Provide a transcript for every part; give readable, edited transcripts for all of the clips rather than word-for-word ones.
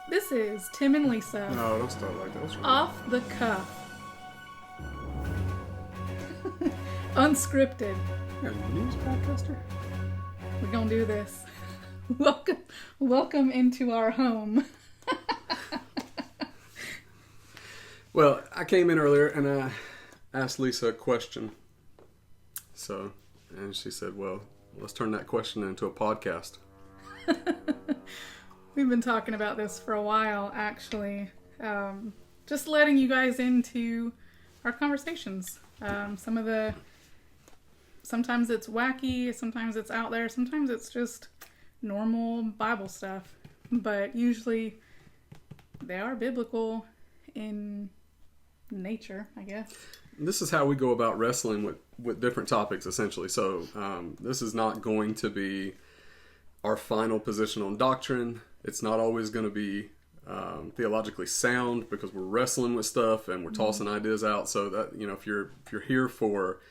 This is Tim and Lisa. No, don't start like that. What's wrong? Off the cuff. Unscripted. You're a news podcaster? We're gonna do this. Welcome into our home. Well, I came in earlier and I asked Lisa a question. And she said, well, let's turn that question into a podcast. We've been talking about this for a while, actually. Just letting you guys into our conversations. Sometimes it's wacky, sometimes it's out there, sometimes it's just normal Bible stuff. But usually they are biblical in nature, I guess. This is how we go about wrestling with different topics, essentially. So this is not going to be our final position on doctrine. It's not always going to be theologically sound because we're wrestling with stuff and we're tossing ideas out. So that, if you're here for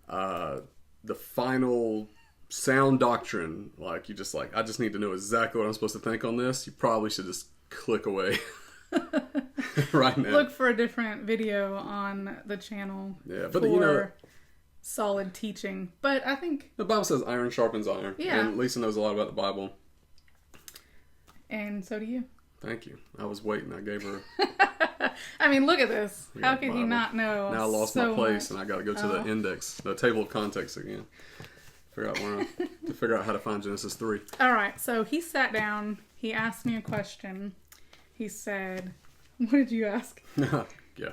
the final sound doctrine, I just need to know exactly what I'm supposed to think on this, you probably should just click away. Right now. Look for a different video on the channel. Yeah, but for solid teaching. But I think the Bible says iron sharpens iron. Yeah. And Lisa knows a lot about the Bible. And so do you. Thank you. I was waiting. I gave her. I mean, look at this. We How got could Bible. he not know? Now I lost so my place, much? and I got to go to the index, the table of contents again. Figure out how to find Genesis 3. All right. So he sat down. He asked me a question. He said, "What did you ask?" Yeah.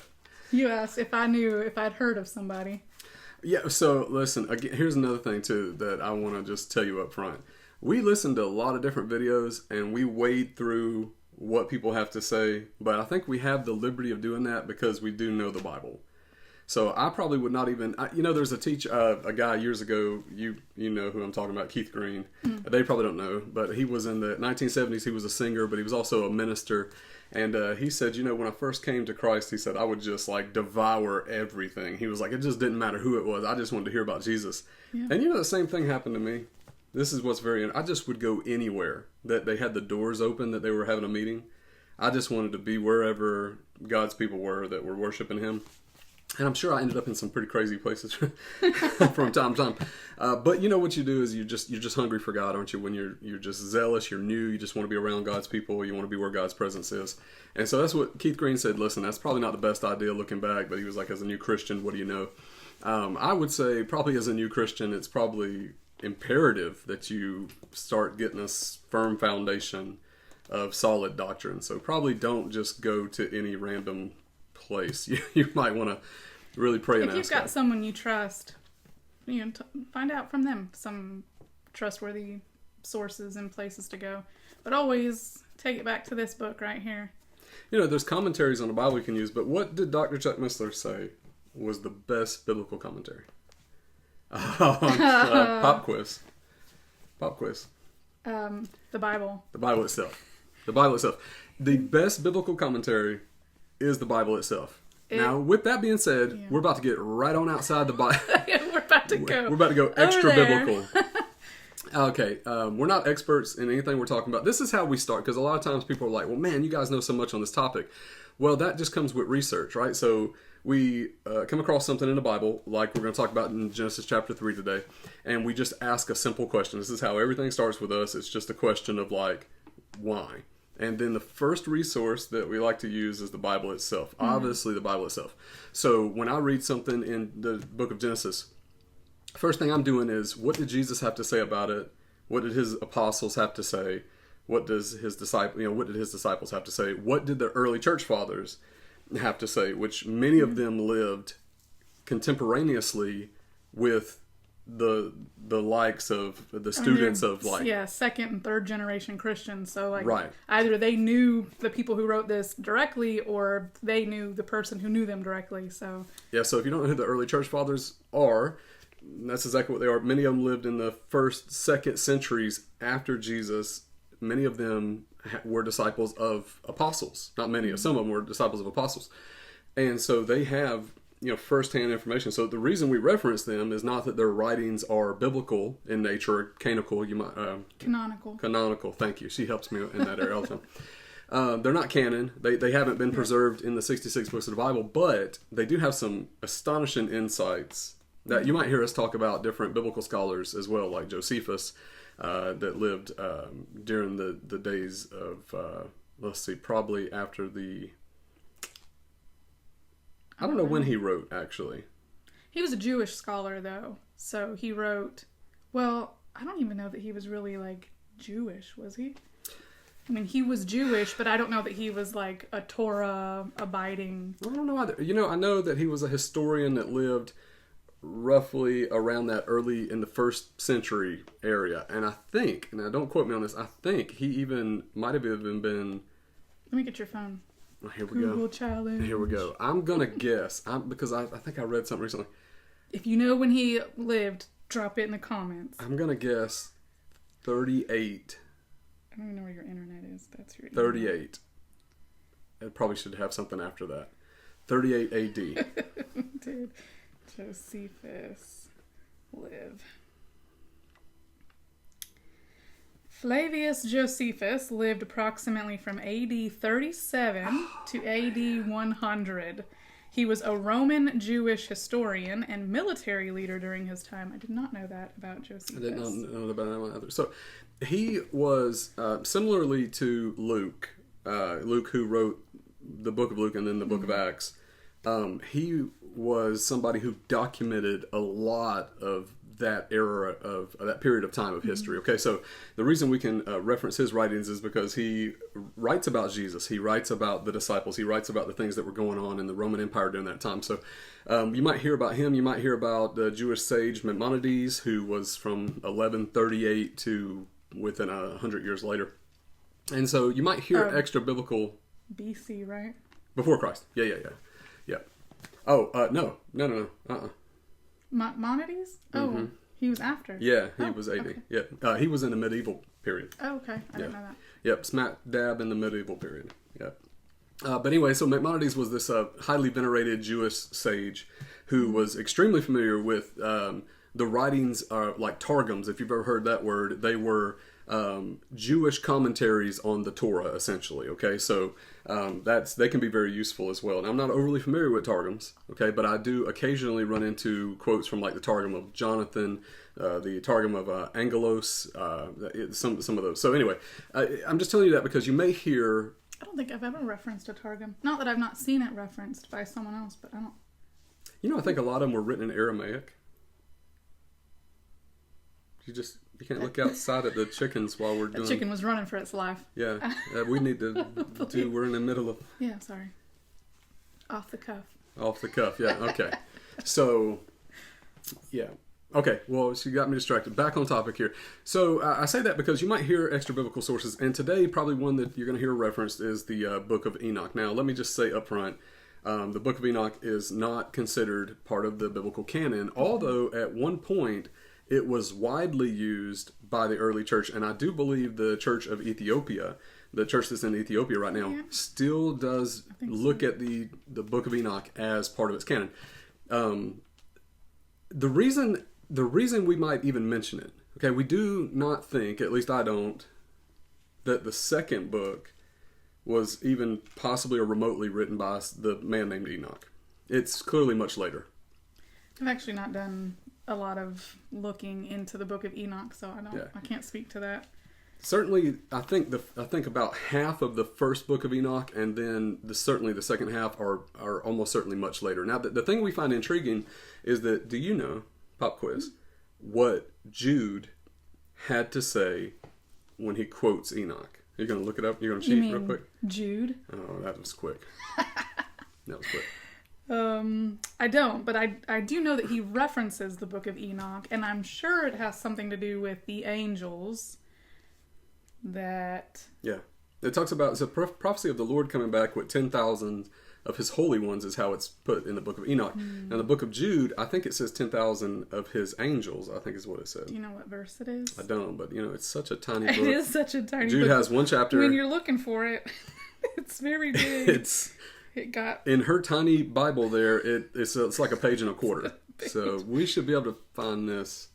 You asked if I'd heard of somebody. Yeah. So listen. Again, here's another thing too that I want to just tell you up front. We listen to a lot of different videos, and we wade through what people have to say. But I think we have the liberty of doing that because we do know the Bible. So I probably would not even, there's a guy years ago, you know who I'm talking about, Keith Green. They probably don't know, but he was in the 1970s, he was a singer, but he was also a minister. And he said, when I first came to Christ, he said, I would just devour everything. He was like, it just didn't matter who it was. I just wanted to hear about Jesus. Yeah. And the same thing happened to me. This is what's I just would go anywhere that they had the doors open, that they were having a meeting. I just wanted to be wherever God's people were that were worshiping him. And I'm sure I ended up in some pretty crazy places from time to time. But what you do is you're just hungry for God, aren't you? When you're just zealous, you're new, you just want to be around God's people, you want to be where God's presence is. And so that's what Keith Green said. Listen, that's probably not the best idea looking back, but he was like, as a new Christian, what do you know? I would say probably as a new Christian, it's probably imperative that you start getting a firm foundation of solid doctrine. So probably don't just go to any random place. You might want to really pray and ask. If you've got someone you trust, find out from them some trustworthy sources and places to go. But always take it back to this book right here. There's commentaries on the Bible you can use, but what did Dr. Chuck Missler say was the best biblical commentary? Pop quiz. The Bible. The Bible itself. The best biblical commentary is the Bible itself. Now, with that being said, we're about to get right on outside the Bible. We're about to go. We're about to go extra biblical. Okay, we're not experts in anything we're talking about. This is how we start, because a lot of times people are like, well, man, you guys know so much on this topic. Well, that just comes with research, right? So we come across something in the Bible, like we're going to talk about in Genesis chapter 3 today, and we just ask a simple question. This is how everything starts with us. It's just a question of why? And then the first resource that we like to use is the Bible itself. Obviously, the Bible itself. So when I read something in the book of Genesis, first thing I'm doing is, what did Jesus have to say about it? What did his apostles have to say? What did his disciples have to say? What did the early church fathers have to say? Which many of them lived contemporaneously with the likes of the students of second and third generation Christians. So right. Either they knew the people who wrote this directly, or they knew the person who knew them directly. So so if you don't know who the early church fathers are, that's exactly what they are. Many of them lived in the first, second centuries after Jesus. Many of them were disciples of apostles. Not many, some of them were disciples of apostles. And so they have first-hand information. So the reason we reference them is not that their writings are biblical in nature, or canonical. Canonical. Canonical. Thank you. She helps me in that area all the time. They're not canon. They haven't been preserved in the 66 books of the Bible, but they do have some astonishing insights that you might hear us talk about different biblical scholars as well, like Josephus, that lived during the days of, let's see, probably after the... I don't know when he wrote, actually. He was a Jewish scholar, though. So he wrote... Well, I don't even know that he was really, like, Jewish, was he? I mean, he was Jewish, but I don't know that he was, like, a Torah-abiding... I don't know either. You know, I know that he was a historian that lived roughly around that early in the 1st century area. And I think, now don't quote me on this, I think he even might have even been... Let me get your phone. Oh, here we Google go. challenge. Here we go. I'm going to guess, because I think I read something recently. If you know when he lived, drop it in the comments. I'm going to guess 38. I don't even know where your internet is. That's your email. 38. It probably should have something after that. 38 AD. Dude, Josephus live. Flavius Josephus lived approximately from AD 37 to AD 100. He was a Roman Jewish historian and military leader during his time. I did not know that about Josephus. I did not know about that either. So he was similarly to Luke, Luke who wrote the book of Luke and then the book of Acts. He was somebody who documented a lot of that era of that period of time of history. Okay, so the reason we can reference his writings is because he writes about Jesus, he writes about the disciples, he writes about the things that were going on in the Roman Empire during that time. So you might hear about him, you might hear about the Jewish sage Maimonides, who was from 1138 to within 100 years later. And so you might hear extra biblical... BC, right? Before Christ. Yeah. Oh, no. Maimonides? Oh, he was after. Yeah, he was 80. Okay. Yeah, he was in the medieval period. Oh, okay. I didn't know that. Yep, smack dab in the medieval period. Yep. But anyway, so Maimonides was this highly venerated Jewish sage who was extremely familiar with the writings, like Targums, if you've ever heard that word. They were Jewish commentaries on the Torah, essentially. Okay, so they can be very useful as well. And I'm not overly familiar with Targums, okay, but I do occasionally run into quotes from like the Targum of Jonathan, the Targum of Angelos, some of those. So anyway, I'm just telling you that because you may hear... I don't think I've ever referenced a Targum. Not that I've not seen it referenced by someone else, but I don't... You know, I think a lot of them were written in Aramaic. You can't look outside at the chickens while we're doing... The chicken was running for its life. Yeah, we need to we're in the middle of... Yeah, sorry. Off the cuff. Off the cuff, yeah, okay. So, yeah. Okay, well, she got me distracted. Back on topic here. So, I say that because you might hear extra biblical sources, and today, probably one that you're going to hear referenced is the Book of Enoch. Now, let me just say up front, the Book of Enoch is not considered part of the biblical canon, although at one point... It was widely used by the early church, and I do believe the Church of Ethiopia, the church that's in Ethiopia right now, still does look at the Book of Enoch as part of its canon. The reason we might even mention it, okay, we do not think, at least I don't, that the second book was even possibly or remotely written by the man named Enoch. It's clearly much later. I've actually not done a lot of looking into the Book of Enoch, so I can't speak to that. Certainly, I think about half of the first Book of Enoch, and then certainly the second half are almost certainly much later. Now, the thing we find intriguing is that, do you know, pop quiz, what Jude had to say when he quotes Enoch? Are you going to look it up? You're going to cheat real quick? Jude? Oh, that was quick. That was quick. I don't, but I do know that he references the Book of Enoch, and I'm sure it has something to do with the angels that... Yeah. It talks about, it's a prophecy of the Lord coming back with 10,000 of his holy ones is how it's put in the Book of Enoch. Now, the Book of Jude, I think it says 10,000 of his angels, I think is what it said. Do you know what verse it is? I don't, but it's such a tiny book. It is such a tiny book. Jude has one chapter. When you're looking for it, it's very big. It got... In her tiny Bible there, it's like a page and a quarter. So we should be able to find this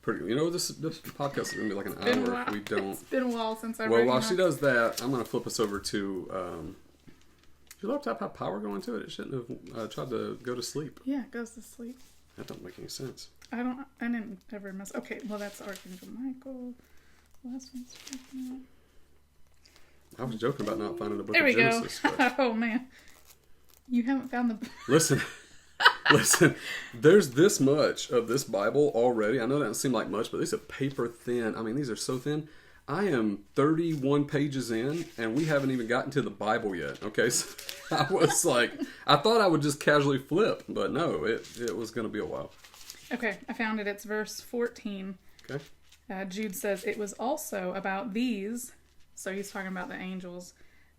pretty. You know, this podcast is gonna be like an hour if we don't. It's been a while since I've. Well, while she does that, I'm gonna flip us over to. Does your laptop have power going to it? It shouldn't have tried to go to sleep. Yeah, it goes to sleep. That don't make any sense. I didn't ever mess. Okay, well that's Archangel Michael. Last one's. I was joking about not finding the book There of we Genesis. go. But... Oh man, you haven't found the. Listen. There's this much of this Bible already. I know that doesn't seem like much, but these are paper thin. I mean, these are so thin. I am 31 pages in, and we haven't even gotten to the Bible yet. Okay, so I was like, I thought I would just casually flip, but no, it was going to be a while. Okay, I found it. It's verse 14. Okay. Jude says, it was also about these, so he's talking about the angels,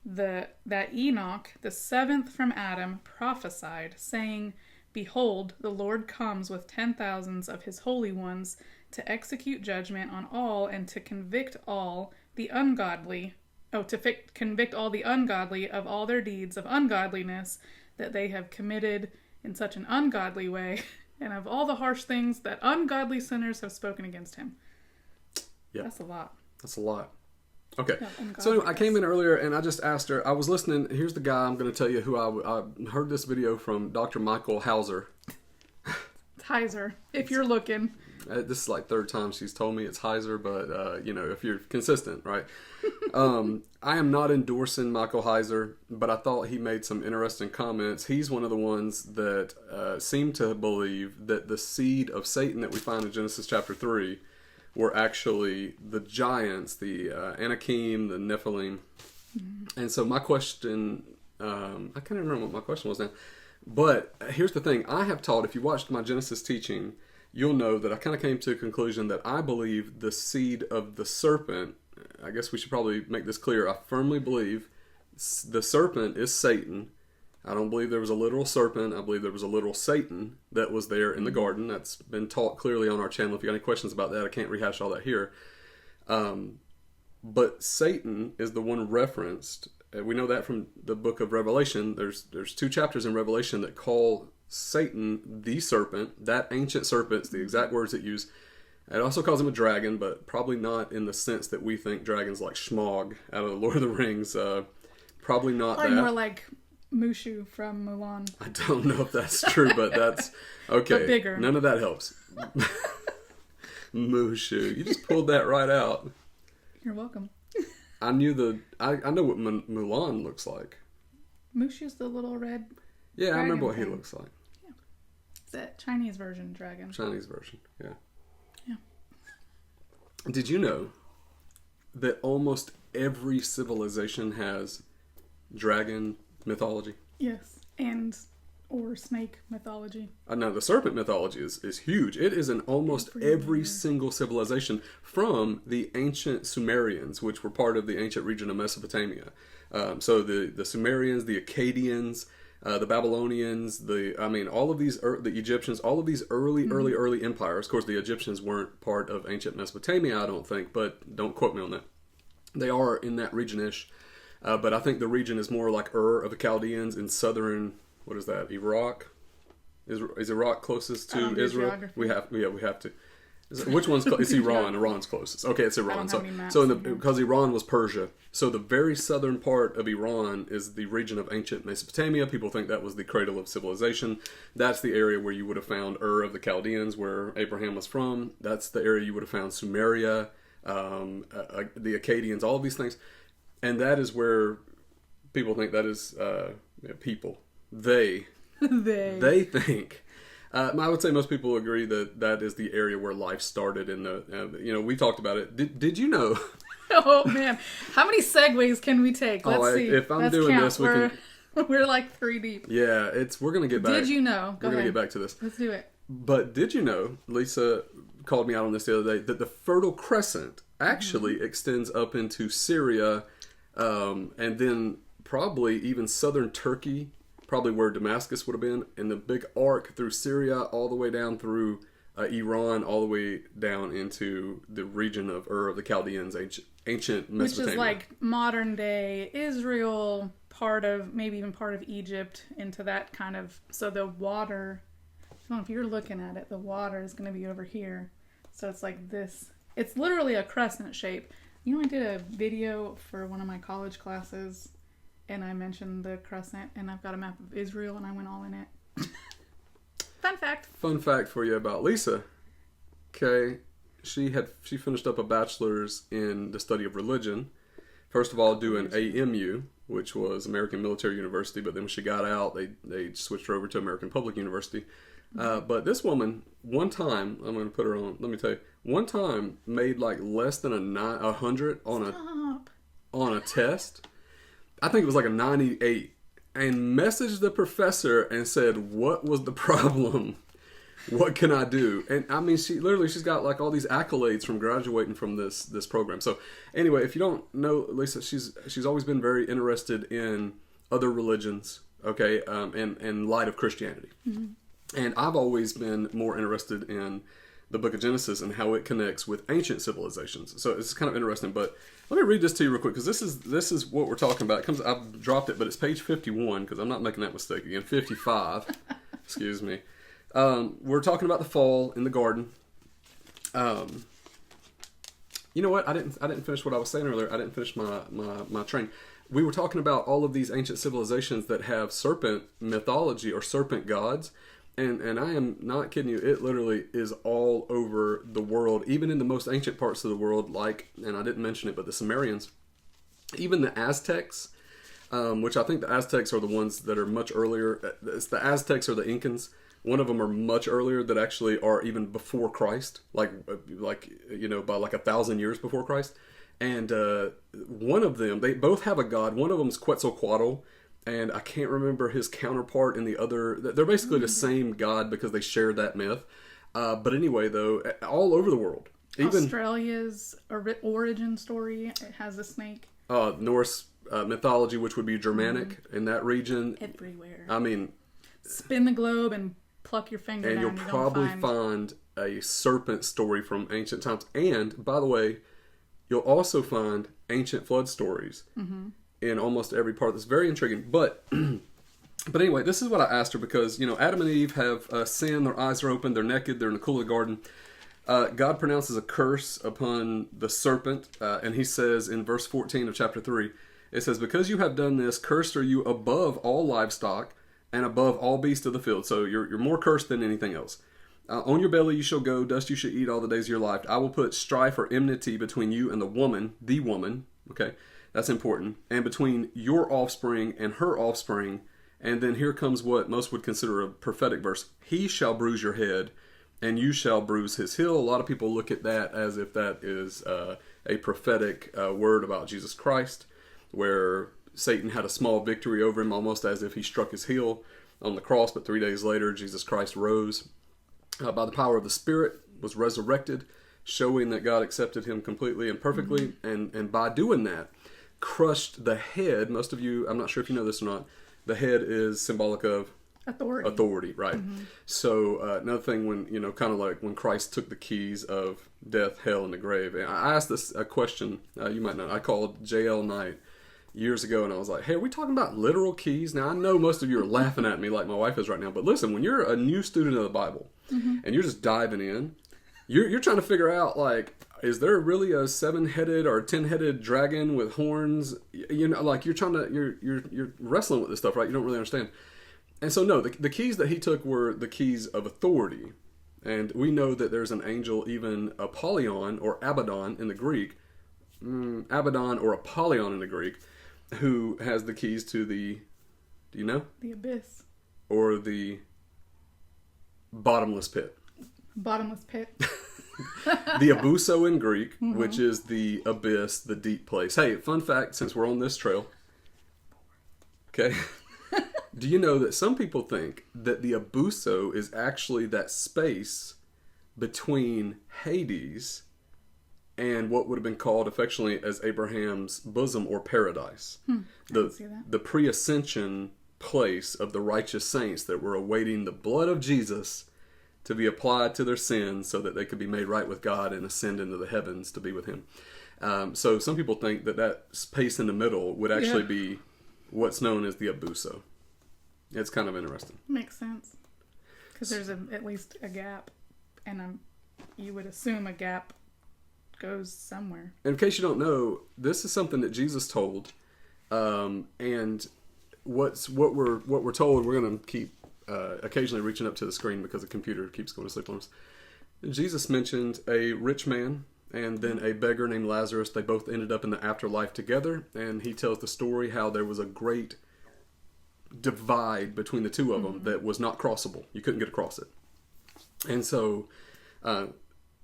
that Enoch, the seventh from Adam, prophesied, saying, Behold, the Lord comes with 10,000s of his holy ones to execute judgment on all and to convict all the ungodly, convict all the ungodly of all their deeds of ungodliness that they have committed in such an ungodly way, and of all the harsh things that ungodly sinners have spoken against him. Yeah. That's a lot. That's a lot. Okay. Yeah, so anyway, I came in earlier and I just asked her, I was listening, here's the guy I'm going to tell you who I heard this video from, Dr. Michael Hauser. Heiser, if you're looking. This is like third time she's told me it's Heiser, but, if you're consistent, right? I am not endorsing Michael Heiser, but I thought he made some interesting comments. He's one of the ones that seem to believe that the seed of Satan that we find in Genesis chapter 3 were actually the giants, the Anakim, the Nephilim. Mm-hmm. And so my question, I can't even remember what my question was now. But here's the thing. I have taught, if you watched my Genesis teaching, you'll know that I kind of came to a conclusion that I believe the seed of the serpent, I guess we should probably make this clear. I firmly believe the serpent is Satan. I don't believe there was a literal serpent. I believe there was a literal Satan that was there in the garden. That's been taught clearly on our channel. If you got any questions about that, I can't rehash all that here. But Satan is the one referenced. We know that from the book of Revelation. There's 2 chapters in Revelation that call Satan the serpent. That ancient serpent's the exact words it use. It also calls him a dragon, but probably not in the sense that we think dragons like Schmog out of the Lord of the Rings. Probably not that. More like Mushu from Mulan. I don't know if that's true, but that's okay. But bigger. None of that helps. Mushu. You just pulled that right out. You're welcome. I knew I know what Mulan looks like. Mushu's the little red. Yeah, I remember what he looks like. Yeah. It's a Chinese version dragon. Chinese version, yeah. Yeah. Did you know that almost every civilization has dragon mythology? Yes, or snake mythology. No, the serpent mythology is huge. It is in almost every single civilization from the ancient Sumerians, which were part of the ancient region of Mesopotamia. So the Sumerians, the Akkadians, the Babylonians, all of these, the Egyptians, all of these early empires. Of course, the Egyptians weren't part of ancient Mesopotamia, I don't think, but don't quote me on that. They are in that region-ish. But I think the region is more like Ur of the Chaldeans in southern, what is that, Iraq? Is Iraq closest to Israel? Geography. We have to. Which one's it's Iran? Iran's closest. Okay, it's Iran. Because Iran was Persia. So the very southern part of Iran is the region of ancient Mesopotamia. People think that was the cradle of civilization. That's the area where you would have found Ur of the Chaldeans, where Abraham was from. That's the area you would have found Sumeria, the Akkadians, all of these things. And that is where people think that is people. They think. I would say most people agree that is the area where life started. In we talked about it. Did you know? Oh man, how many segues can we take? Let's see. If I'm doing this, we're like 3 deep. Yeah, we're gonna get back. Did you know? We're gonna get back to this. Let's do it. But did you know? Lisa called me out on this the other day that the Fertile Crescent actually extends up into Syria, and then probably even southern Turkey. Probably where Damascus would have been, and the big arc through Syria all the way down through Iran, all the way down into the region of Ur of the Chaldeans, ancient Mesopotamia. Which is like modern day Israel, maybe even part of Egypt, into that kind of, so the water, if you're looking at it, the water is going to be over here. So it's like this. It's literally a crescent shape. You know, I did a video for one of my college classes, and I mentioned the crescent, and I've got a map of Israel, and I went all in it. Fun fact. Fun fact for you about Lisa. Okay, she finished up a bachelor's in the study of religion. First of all, doing AMU, which was American Military University, but then when she got out, they switched her over to American Public University. But this woman, one time, I'm going to put her on, let me tell you, one time made like less than 100 on a test. I think it was like a 98. And messaged the professor and said, what was the problem? What can I do? And I mean, she's got like all these accolades from graduating from this program. So anyway, if you don't know Lisa, she's always been very interested in other religions, okay, and in light of Christianity. Mm-hmm. And I've always been more interested in the book of Genesis and how it connects with ancient civilizations. So it's kind of interesting, but let me read this to you real quick, because this is what we're talking about. I've dropped it, but it's page 51, because I'm not making that mistake again. 55, excuse me. We're talking about the fall in the garden. You know what? I didn't finish what I was saying earlier. I didn't finish my train. We were talking about all of these ancient civilizations that have serpent mythology or serpent gods. And I am not kidding you. It literally is all over the world, even in the most ancient parts of the world, like, and I didn't mention it, but the Sumerians, even the Aztecs, which I think the Aztecs are the ones that are much earlier. It's the Aztecs or the Incans. One of them are much earlier that actually are even before Christ, like you know, by like 1,000 years before Christ. And one of them, they both have a god. One of them is Quetzalcoatl. And I can't remember his counterpart in the other. They're basically the same god because they share that myth. But anyway, though, all over the world. Even Australia's origin story, it has a snake. Norse mythology, which would be Germanic in that region. Everywhere. I mean, spin the globe and pluck your finger and down. You'll probably find a serpent story from ancient times. And, by the way, you'll also find ancient flood stories. Mm-hmm. In almost every part. That's very intriguing. But anyway, this is what I asked her, because, you know, Adam and Eve have sin. Their eyes are open. They're naked. They're in the cool of the garden. God pronounces a curse upon the serpent. And he says in verse 14 of chapter 3, it says, because you have done this, cursed are you above all livestock and above all beasts of the field. So you're more cursed than anything else. On your belly you shall go. Dust you shall eat all the days of your life. I will put strife or enmity between you and the woman. Okay. That's important. And between your offspring and her offspring. And then here comes what most would consider a prophetic verse. He shall bruise your head, and you shall bruise his heel. A lot of people look at that as if that is a prophetic word about Jesus Christ, where Satan had a small victory over him, almost as if he struck his heel on the cross. But 3 days later, Jesus Christ rose by the power of the Spirit, was resurrected, showing that God accepted him completely and perfectly. Mm-hmm. And by doing that, crushed the head. Most of you, I'm not sure if you know this or not, the head is symbolic of authority, right? Mm-hmm. So another thing, when, you know, kind of like when Christ took the keys of death, hell, and the grave. And I asked this a question, you might know. I called J.L. Knight years ago, and I was like, hey, are we talking about literal keys? Now, I know most of you are laughing at me like my wife is right now, but listen, when you're a new student of the Bible, mm-hmm. and you're just diving in, you're trying to figure out, like, is there really a 7-headed or 10-headed dragon with horns? You know, like, you're wrestling with this stuff, right? You don't really understand. And so, no, the keys that he took were the keys of authority. And we know that there's an angel, even Apollyon or Abaddon in the Greek, Abaddon or Apollyon in the Greek, who has the keys to the, do you know? The abyss. Or the bottomless pit. Bottomless pit. The abuso in Greek, mm-hmm. which is the abyss, the deep place. Hey, fun fact, since we're on this trail. Okay. Do you know that some people think that the abuso is actually that space between Hades and what would have been called affectionately as Abraham's bosom or paradise? The pre-ascension place of the righteous saints that were awaiting the blood of Jesus to be applied to their sins so that they could be made right with God and ascend into the heavens to be with him. So some people think that space in the middle would actually be what's known as the abuso. It's kind of interesting. Makes sense. Because there's at least a gap and you would assume a gap goes somewhere. And in case you don't know, this is something that Jesus told, and what we're told. We're going to keep occasionally reaching up to the screen because the computer keeps going to sleep on us. Jesus mentioned a rich man and then a beggar named Lazarus. They both ended up in the afterlife together, and he tells the story how there was a great divide between the two of them that was not crossable. You couldn't get across it. And so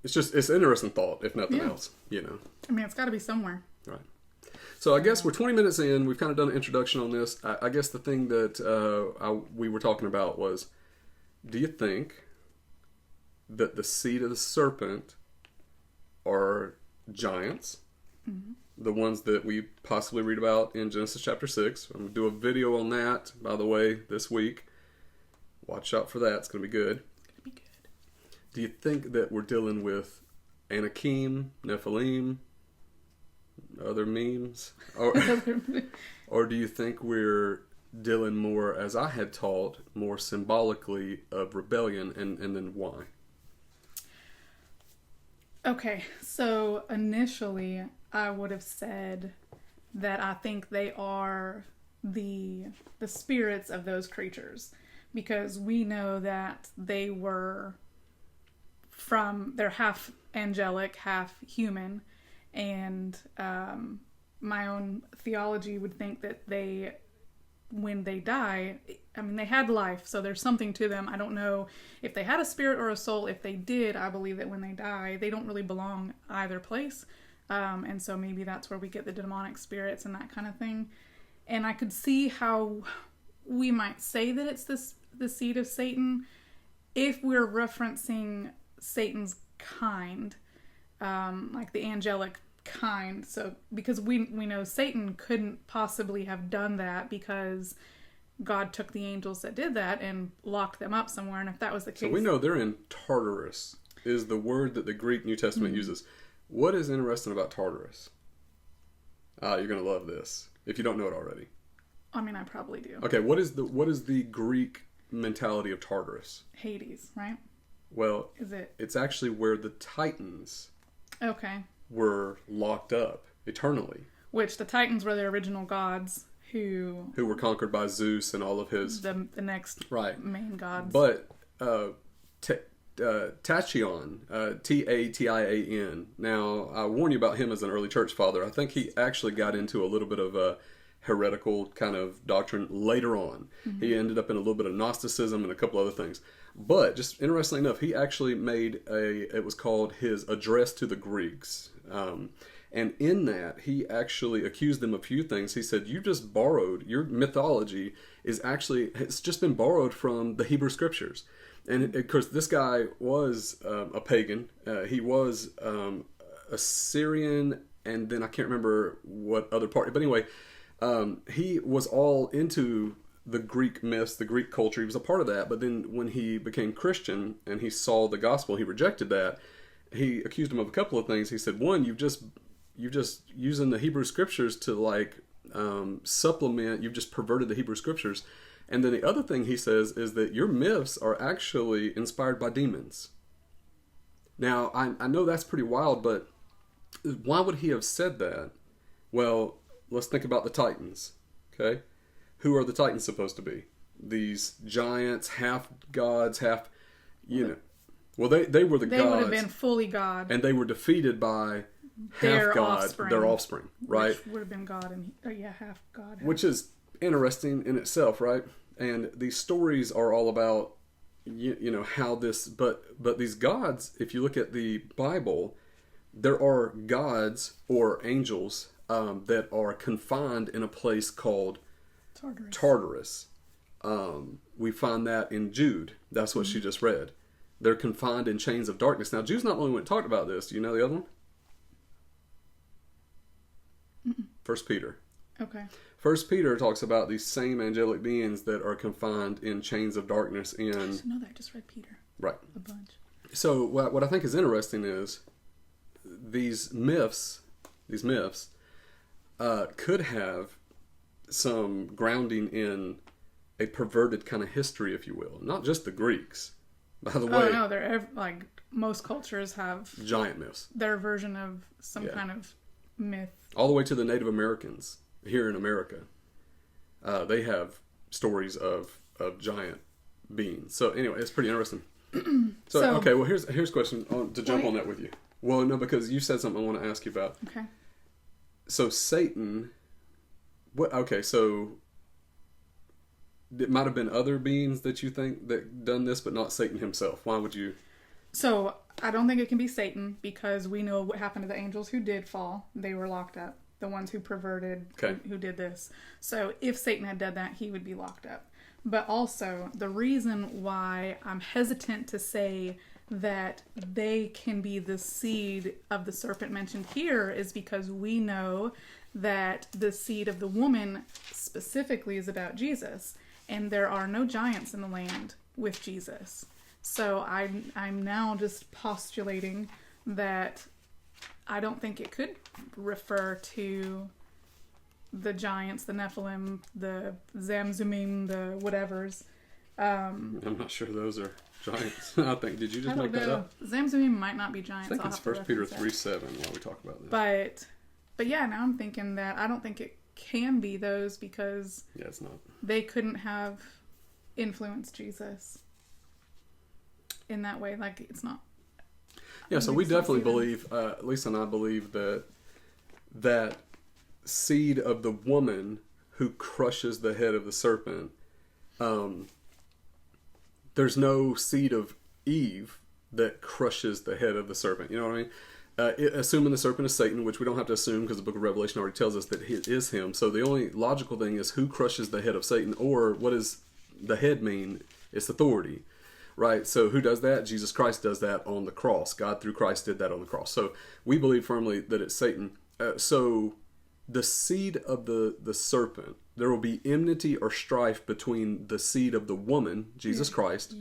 it's an interesting thought, if nothing else, you know. I mean, it's got to be somewhere. Right. So I guess we're 20 minutes in. We've kind of done an introduction on this. I guess the thing that we were talking about was, do you think that the seed of the serpent are giants? Mm-hmm. The ones that we possibly read about in Genesis chapter 6. I'm going to do a video on that, by the way, this week. Watch out for that. It's going to be good. It's going to be good. Do you think that we're dealing with Anakim, Nephilim, other memes? Or do you think we're dealing more, as I had taught, more symbolically of rebellion, and then why? Okay, so initially I would have said that I think they are the spirits of those creatures, because we know that they're half angelic, half human, and my own theology would think that when they die, I mean, they had life, so there's something to them. I don't know if they had a spirit or a soul. If they did, I believe that when they die, they don't really belong either place. And so maybe that's where we get the demonic spirits and that kind of thing. And I could see how we might say that it's the seed of Satan if we're referencing Satan's kind, like the angelic kind. So because we know Satan couldn't possibly have done that because God took the angels that did that and locked them up somewhere. And if that was the case, so we know they're in Tartarus is the word that the Greek New Testament uses. What is interesting about Tartarus? You're going to love this if you don't know it already. I mean, I probably do. Okay, what is the Greek mentality of Tartarus? Hades, right? Well, is it? It's actually where the Titans were locked up eternally. Which the Titans were the original gods who were conquered by Zeus and all of his the next main gods. But Tachyon, Tatian. Now, I warn you about him as an early church father. I think he actually got into a little bit of a heretical kind of doctrine later on. Mm-hmm. He ended up in a little bit of Gnosticism and a couple other things. But just interestingly enough, he actually made it was called his Address to the Greeks. And in that, he actually accused them of a few things. He said, you just borrowed, your mythology it's just been borrowed from the Hebrew Scriptures. And of course, this guy was a pagan. He was a Syrian, and then I can't remember what other part. But anyway, he was all into the Greek myths, the Greek culture. He was a part of that. But then when he became Christian and he saw the gospel, he rejected that. He accused him of a couple of things. He said, one, you've just using the Hebrew Scriptures to supplement. You've just perverted the Hebrew Scriptures. And then the other thing he says is that your myths are actually inspired by demons. Now, I know that's pretty wild, but why would he have said that? Well, let's think about the Titans, okay? Who are the Titans supposed to be? These giants, half gods, half, Well, they were the gods. They would have been fully God. And they were defeated by half God, their offspring, right? Which would have been God and, half God. Which is interesting in itself, right? And these stories are all about how this, but these gods, if you look at the Bible, there are gods or angels that are confined in a place called Tartarus. We find that in Jude. That's what she just read. They're confined in chains of darkness. Now, Jude's not the only one that talked about this. Do you know the other one? Mm-mm. 1 Peter. Okay. 1 Peter talks about these same angelic beings that are confined in chains of darkness. I just know that. I just read Peter. Right. A bunch. So what I think is interesting is these myths could have some grounding in a perverted kind of history, if you will. Not just the Greeks. By the way. Oh, no. They're most cultures have giant myths. Their version of some kind of myth. All the way to the Native Americans here in America. They have stories of giant beings. So anyway, it's pretty interesting. So okay, well here's a question to jump on that with you. Well, no, because you said something I want to ask you about. Okay. So Satan, so it might have been other beings that you think that done this, but not Satan himself. Why would you? So I don't think it can be Satan because we know what happened to the angels who did fall. They were locked up. The ones who perverted, who did this. So if Satan had done that, he would be locked up. But also, the reason why I'm hesitant to say that they can be the seed of the serpent mentioned here is because we know that the seed of the woman specifically is about Jesus. And there are no giants in the land with Jesus. So I'm now just postulating that I don't think it could refer to the giants, the Nephilim, the Zamzumim, the whatevers. I'm not sure those are giants. I think, did you just make that up? Zamzumim might not be giants. I think it's 1 Peter 3:7 while we talk about this. But yeah, now I'm thinking that I don't think it can be those because it's not. They couldn't have influenced Jesus in that way. Like, it's not. Yeah, so we definitely believe, Lisa and I believe that seed of the woman who crushes the head of the serpent, there's no seed of Eve that crushes the head of the serpent. You know what I mean? Assuming the serpent is Satan, which we don't have to assume because the book of Revelation already tells us that it is him. So the only logical thing is who crushes the head of Satan, or what does the head mean? It's authority. Right, so who does that? Jesus Christ does that on the cross. God through Christ did that on the cross. So we believe firmly that it's Satan. So the seed of the serpent, there will be enmity or strife between the seed of the woman, Jesus Christ,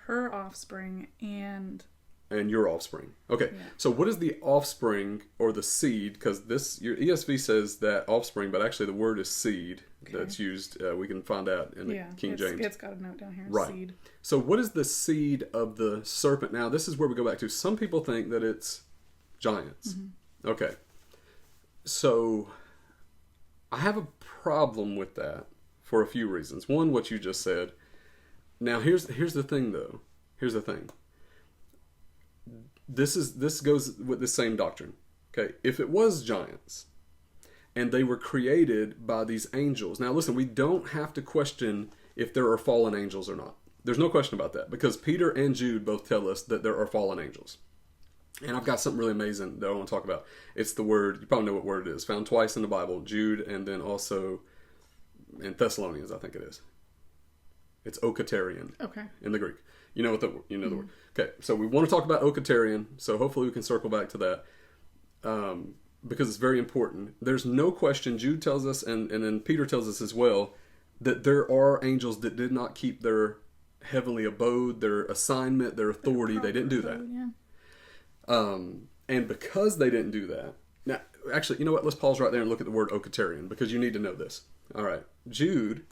her offspring, and your offspring. Okay, So what is the offspring or the seed? Because your ESV says that offspring, but actually the word is seed that's used. We can find out in the King James. It's got a note down here. Right. Seed. So what is the seed of the serpent? Now, this is where we go back to. Some people think that it's giants. Mm-hmm. Okay. So I have a problem with that for a few reasons. One, what you just said. Now, here's the thing, though. Here's the thing. This goes with the same doctrine. Okay, if it was giants and they were created by these angels. Now listen, we don't have to question if there are fallen angels or not. There's no question about that because Peter and Jude both tell us that there are fallen angels. And I've got something really amazing that I want to talk about. It's the word, you probably know what word it is, found twice in the Bible, Jude, and then also in Thessalonians, I think it is. It's okaterion. Okay. In the Greek. You know the word. Okay, so we want to talk about okaterion, so hopefully we can circle back to that because it's very important. There's no question, Jude tells us, and then Peter tells us as well, that there are angels that did not keep their heavenly abode, their assignment, their authority. They didn't do that. Yeah. And because they didn't do that, now, actually, you know what? Let's pause right there and look at the word okaterion because you need to know this. All right. Jude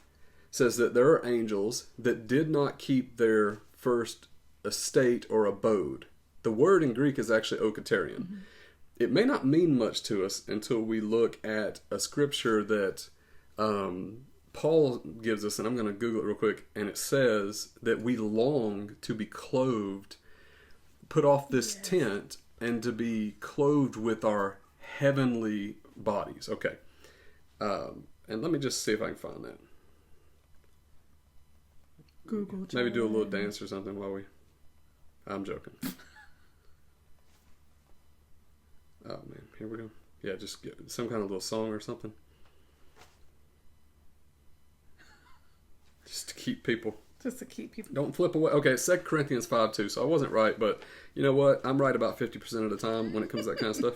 says that there are angels that did not keep their first estate or abode. The word in Greek is actually okaterion. Mm-hmm. It may not mean much to us until we look at a scripture that Paul gives us, and I'm going to Google it real quick, and it says that we long to be clothed, put off this tent, and to be clothed with our heavenly bodies. Okay. And let me just see if I can find that. Google. Maybe do a little dance or something while I'm joking. Oh man, here we go. Yeah, just get some kind of little song or something. Just to keep people. Don't flip away. Okay, it's 2 Corinthians 5:2, so I wasn't right, but you know what? I'm right about 50% of the time when it comes to that kind of stuff.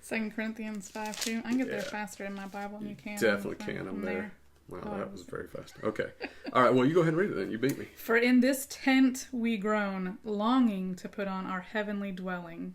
2 Corinthians 5:2. I can get there faster in my Bible than you can. Definitely can. I'm there. Wow, that was very fast. Okay. All right, well, you go ahead and read it then. You beat me. For in this tent we groan, longing to put on our heavenly dwelling.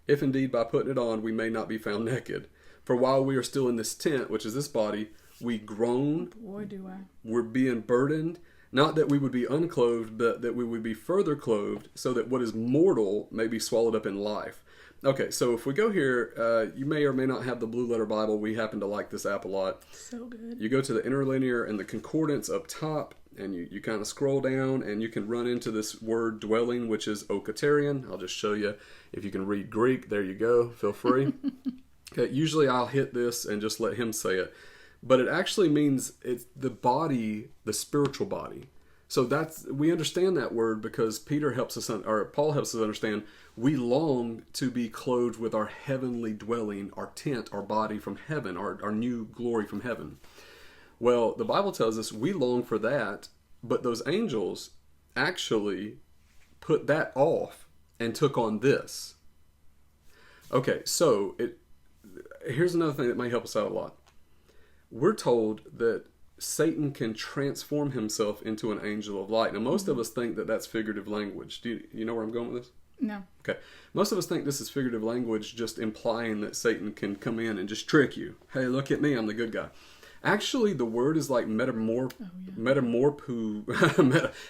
If indeed by putting it on we may not be found naked. For while we are still in this tent, which is this body, we groan. Boy, do I. We're being burdened. Not that we would be unclothed, but that we would be further clothed, so that what is mortal may be swallowed up in life. Okay, so if we go here, you may or may not have the Blue Letter Bible. We happen to like this app a lot. So good. You go to the interlinear and the concordance up top, and you kind of scroll down, and you can run into this word dwelling, which is okaterion. I'll just show you if you can read Greek. There you go. Feel free. Okay, usually I'll hit this and just let him say it. But it actually means it's the body, the spiritual body. So we understand that word because Paul helps us understand we long to be clothed with our heavenly dwelling, our tent, our body from heaven, our new glory from heaven. Well, the Bible tells us we long for that, but those angels actually put that off and took on this. Okay, so here's another thing that may help us out a lot. We're told that Satan can transform himself into an angel of light. Now, most of us think that that's figurative language. Do you know where I'm going with this? No. Okay. Most of us think this is figurative language, just implying that Satan can come in and just trick you. Hey, look at me, I'm the good guy. Actually, the word is like metamorpho.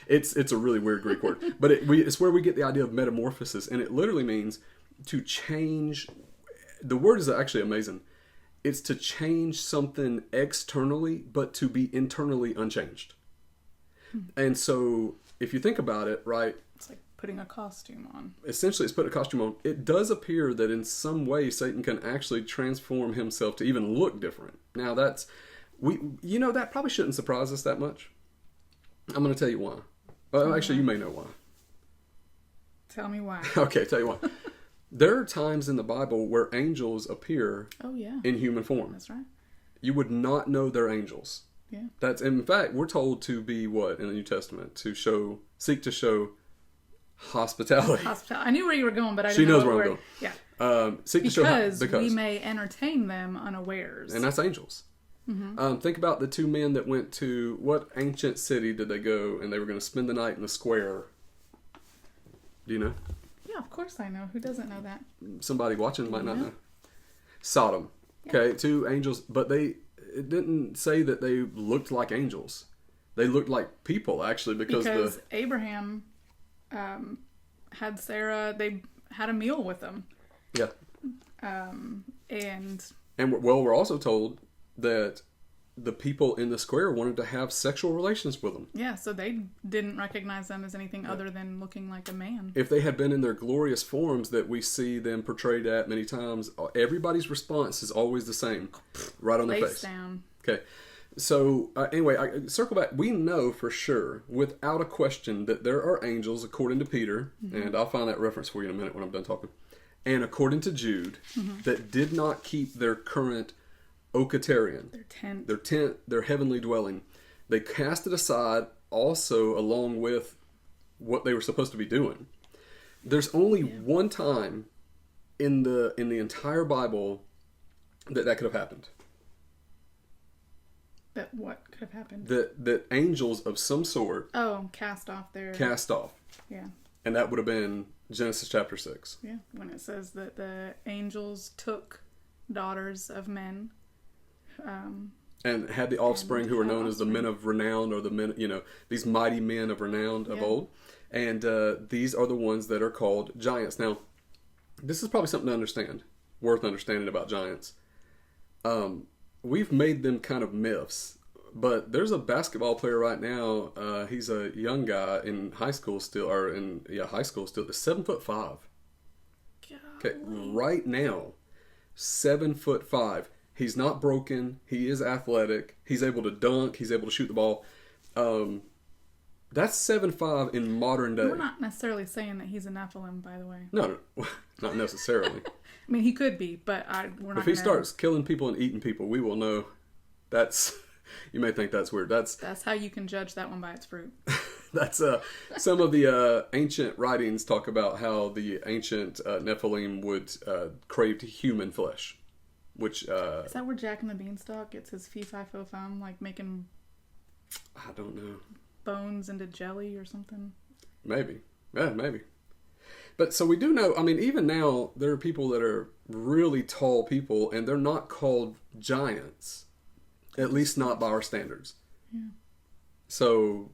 It's a really weird Greek word, but it's where we get the idea of metamorphosis, and it literally means to change. The word is actually amazing. It's to change something externally, but to be internally unchanged. And so, if you think about it, right? It's like putting a costume on. Essentially, it's putting a costume on. It does appear that in some way, Satan can actually transform himself to even look different. Now, that probably shouldn't surprise us that much. I'm going to tell you why. Actually, you may know why. Tell me why. Okay, tell you why. There are times in the Bible where angels appear in human form. That's right. You would not know they're angels. Yeah. That's in fact, we're told to be what in the New Testament? Seek to show hospitality. I knew where you were going, but I didn't know. She knows where I'm going. Yeah. Seek to show because we may entertain them unawares. And that's angels. Mm-hmm. Think about the two men that went to what ancient city did they go and they were going to spend the night in the square? Do you know? Yeah, of course I know. Who doesn't know that? Somebody watching might not know. Sodom. Yeah. Okay, two angels, but it didn't say that they looked like angels. They looked like people, actually, because Abraham had Sarah. They had a meal with them. Yeah. And we're also told that the people in the square wanted to have sexual relations with them. Yeah, so they didn't recognize them as anything other than looking like a man. If they had been in their glorious forms that we see them portrayed at many times, everybody's response is always the same. Right on their face. Down. Okay. So, anyway, circle back. We know for sure, without a question, that there are angels, according to Peter, and I'll find that reference for you in a minute when I'm done talking, and according to Jude, that did not keep their current okaterion, their tent, their heavenly dwelling. They cast it aside also along with what they were supposed to be doing. There's only one time in the entire Bible that could have happened. That what could have happened? That angels of some sort cast off. Yeah. And that would have been Genesis chapter 6. Yeah, when it says that the angels took daughters of men and had the offspring who are known as the men of renown, or the men, these mighty men of renown of old. And these are the ones that are called giants. Now, this is probably something to understand, worth understanding about giants. We've made them kind of myths, but there's a basketball player right now. He's a young guy in high school still, is 7'5". Okay, right now, 7'5". He's not broken. He is athletic. He's able to dunk. He's able to shoot the ball. That's 7'5" in modern day. We're not necessarily saying that he's a Nephilim, by the way. No, not necessarily. I mean, he could be, but we're not. If he starts killing people and eating people, we will know. You may think that's weird. That's how you can judge that one by its fruit. That's some of the ancient writings talk about how the ancient Nephilim would crave human flesh. Which is that where Jack and the Beanstalk gets his fee-fi-fo-fum, like making I don't know, bones into jelly or something? Maybe. Yeah, maybe. But so we do know, I mean, even now there are people that are really tall people and they're not called giants. At least not by our standards. Yeah. So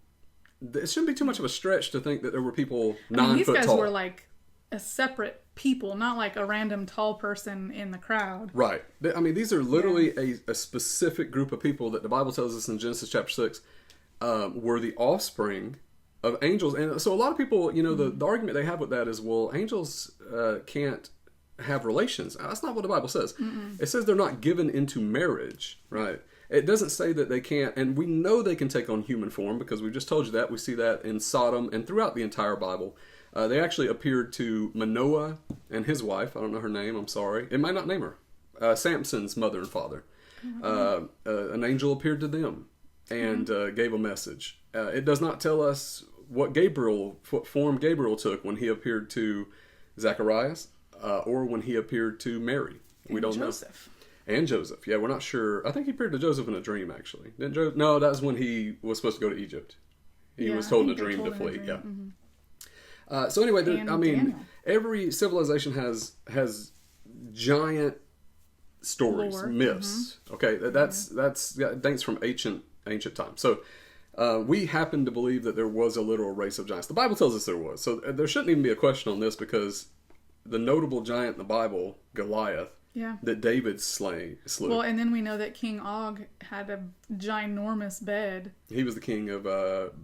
it shouldn't be too much of a stretch to think that there were people I mean, 9 these foot guys tall. were like a separate people, not like a random tall person in the crowd. Right. I mean, these are literally a specific group of people that the Bible tells us in Genesis chapter 6 were the offspring of angels. And so a lot of people, the argument they have with that is, well, angels can't have relations. That's not what the Bible says. It says they're not given into marriage, right? It doesn't say that they can't, and we know they can take on human form because we've just told you that. We see that in Sodom and throughout the entire Bible. They actually appeared to Manoah and his wife. I don't know her name, I'm sorry. It might not name her. Samson's mother and father. An angel appeared to them and gave a message. It does not tell us what form Gabriel took when he appeared to Zacharias or when he appeared to Mary. We don't know. And Joseph. Yeah, we're not sure. I think he appeared to Joseph in a dream, actually. No, that was when he was supposed to go to Egypt. He was told in a dream to flee. Yeah. Mm-hmm. So anyway, Daniel. Every civilization has giant stories, lore. Myths. Mm-hmm. Okay, that's dates from ancient times. So we happen to believe that there was a literal race of giants. The Bible tells us there was. So there shouldn't even be a question on this because the notable giant in the Bible, Goliath, that David slew. Well, and then we know that King Og had a ginormous bed. He was the king of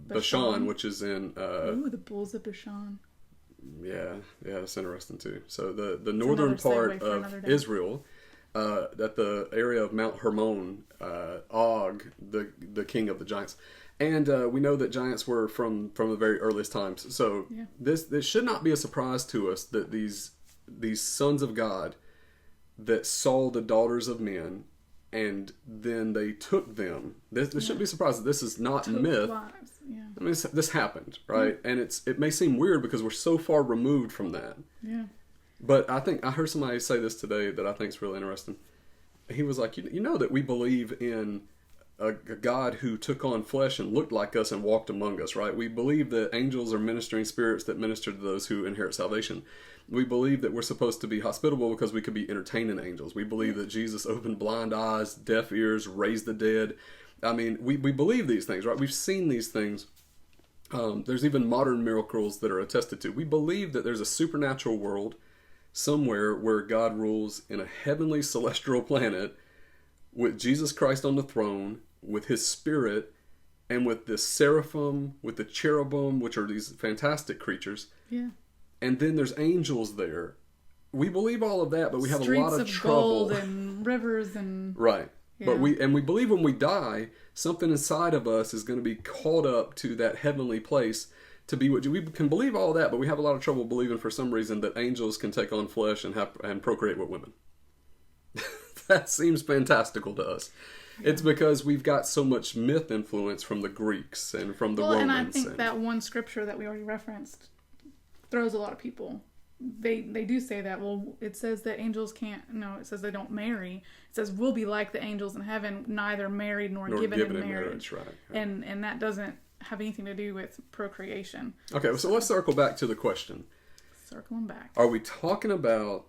Bashan, which is in... the bulls of Bashan. Yeah, that's interesting too. So the northern part of Israel, at the area of Mount Hermon, Og, the king of the giants. And we know that giants were from the very earliest times. So this should not be a surprise to us that these sons of God that saw the daughters of men and then they took them. This shouldn't be a surprise that this is not myth. Lives. Yeah. I mean, this happened, right? And it may seem weird because we're so far removed from that. Yeah. But I think I heard somebody say this today that I think is really interesting. He was like, you know that we believe in a God who took on flesh and looked like us and walked among us, right? We believe that angels are ministering spirits that minister to those who inherit salvation. We believe that we're supposed to be hospitable because we could be entertaining angels. We believe that Jesus opened blind eyes, deaf ears, raised the dead. I mean, we believe these things, right? We've seen these things. There's even modern miracles that are attested to. We believe that there's a supernatural world somewhere where God rules in a heavenly celestial planet with Jesus Christ on the throne, with his spirit, and with the seraphim, with the cherubim, which are these fantastic creatures. Yeah. And then there's angels there. We believe all of that, but we have a lot of trouble. Gold and rivers and... Right. Yeah. But we believe when we die, something inside of us is going to be called up to that heavenly place to be what we can believe all that, but we have a lot of trouble believing for some reason that angels can take on flesh and procreate with women. That seems fantastical to us. Yeah. It's because we've got so much myth influence from the Greeks and from the Romans. And I think that one scripture that we already referenced throws a lot of people. They do say that. Well, it says that angels can't. No, it says they don't marry. It says we'll be like the angels in heaven, neither married nor given in marriage. Right. And that doesn't have anything to do with procreation. Okay, so let's circle back to the question. Circling back. Are we talking about,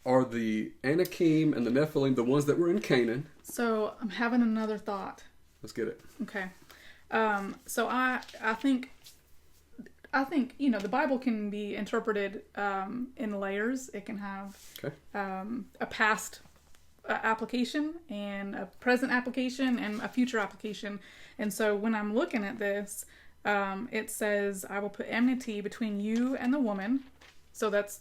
are the Anakim and the Nephilim the ones that were in Canaan? So I'm having another thought. Let's get it. Okay. So I think the Bible can be interpreted in layers. It can have a past application and a present application and a future application. And so when I'm looking at this, it says, I will put enmity between you and the woman. So that's